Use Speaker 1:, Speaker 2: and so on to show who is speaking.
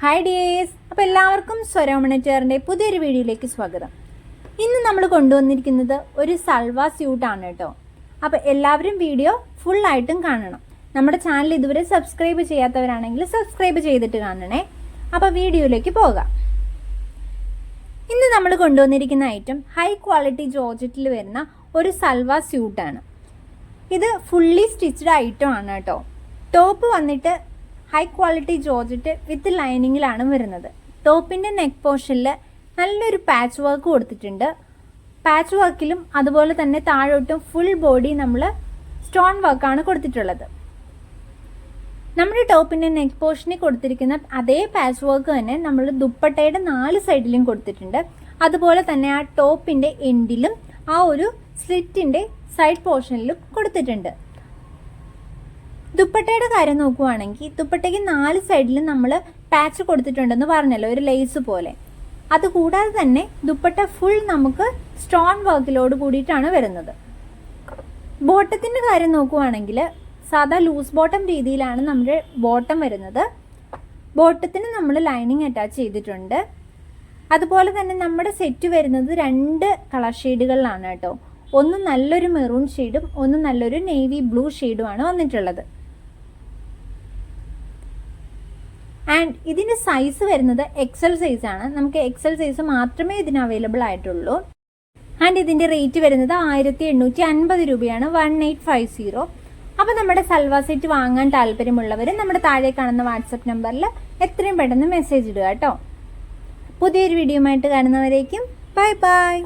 Speaker 1: Hi dears, അപ്പോൾ എല്ലാവർക്കും സ്വരോമണിച്ചേറിൻ്റെ പുതിയൊരു വീഡിയോയിലേക്ക് സ്വാഗതം. ഇന്ന് നമ്മൾ കൊണ്ടുവന്നിരിക്കുന്നത് ഒരു സൽവാർ സ്യൂട്ടാണ് കേട്ടോ. അപ്പോൾ എല്ലാവരും വീഡിയോ ഫുള്ളായിട്ടും കാണണം. നമ്മുടെ ചാനൽ ഇതുവരെ സബ്സ്ക്രൈബ് ചെയ്യാത്തവരാണെങ്കിൽ സബ്സ്ക്രൈബ് ചെയ്തിട്ട് കാണണേ. അപ്പോൾ വീഡിയോയിലേക്ക് പോകാം. ഇന്ന് നമ്മൾ കൊണ്ടുവന്നിരിക്കുന്ന ഐറ്റം ഹൈ ക്വാളിറ്റി ജോർജറ്റിൽ വരുന്ന ഒരു സൽവാർ സ്യൂട്ടാണ്. ഇത് ഫുള്ളി സ്റ്റിച്ച്ഡ് ഐറ്റം ആണ് കേട്ടോ. ടോപ്പ് വന്നിട്ട് ഹൈ ക്വാളിറ്റി ജോർജറ്റ് വിത്ത് ലൈനിങ്ങിലാണ് വരുന്നത്. ടോപ്പിൻ്റെ നെക്ക് പോർഷനിൽ നല്ലൊരു പാച്ച് വർക്ക് കൊടുത്തിട്ടുണ്ട്. പാച്ച് വർക്കിലും അതുപോലെ തന്നെ താഴോട്ടും ഫുൾ ബോഡി നമ്മൾ സ്റ്റോൺ വർക്കാണ് കൊടുത്തിട്ടുള്ളത്. നമ്മുടെ ടോപ്പിൻ്റെ നെക്ക് പോർഷനിൽ കൊടുത്തിരിക്കുന്ന അതേ പാച്ച് വർക്ക് തന്നെ നമ്മൾ ദുപ്പട്ടയുടെ 4 സൈഡിലും കൊടുത്തിട്ടുണ്ട്. അതുപോലെ തന്നെ ആ ടോപ്പിൻ്റെ എൻഡിലും ആ ഒരു സ്ലിറ്റിൻ്റെ സൈഡ് പോർഷനിലും കൊടുത്തിട്ടുണ്ട്. ദുപ്പട്ടയുടെ കാര്യം നോക്കുവാണെങ്കിൽ ദുപ്പട്ടയ്ക്ക് 4 സൈഡിലും നമ്മൾ പാച്ച് കൊടുത്തിട്ടുണ്ടെന്ന് പറഞ്ഞല്ലോ, ഒരു ലേസ് പോലെ. അതുകൂടാതെ തന്നെ ദുപ്പട്ട ഫുൾ നമുക്ക് സ്റ്റോൺ വർക്കിലോട് കൂടിയിട്ടാണ് വരുന്നത്. ബോട്ടത്തിൻ്റെ കാര്യം നോക്കുവാണെങ്കിൽ സാധാ ലൂസ് ബോട്ടം രീതിയിലാണ് നമ്മുടെ ബോട്ടം വരുന്നത്. ബോട്ടത്തിന് നമ്മൾ ലൈനിങ് അറ്റാച്ച് ചെയ്തിട്ടുണ്ട്. അതുപോലെ തന്നെ നമ്മുടെ സെറ്റ് വരുന്നത് 2 കളർ ഷെയ്ഡുകളിലാണ് കേട്ടോ. ഒന്ന് നല്ലൊരു മെറൂൺ ഷെയ്ഡും ഒന്ന് നല്ലൊരു നേവി ബ്ലൂ ഷെയ്ഡുമാണ് വന്നിട്ടുള്ളത്. ആൻഡ് ഇതിൻ്റെ സൈസ് വരുന്നത് XL സൈസാണ്. നമുക്ക് XL സൈസ് മാത്രമേ ഇതിന് അവൈലബിൾ ആയിട്ടുള്ളൂ. ആൻഡ് ഇതിൻ്റെ റേറ്റ് വരുന്നത് 1850 രൂപയാണ്, 1850. അപ്പോൾ നമ്മുടെ സൽവാർ സെറ്റ് വാങ്ങാൻ താല്പര്യമുള്ളവർ നമ്മുടെ താഴെ കാണുന്ന വാട്സപ്പ് നമ്പറിൽ എത്രയും പെട്ടെന്ന് മെസ്സേജ് ഇടുക കേട്ടോ. പുതിയൊരു വീഡിയോയുമായിട്ട് കാണുന്നവരേക്കും ബൈ ബൈ.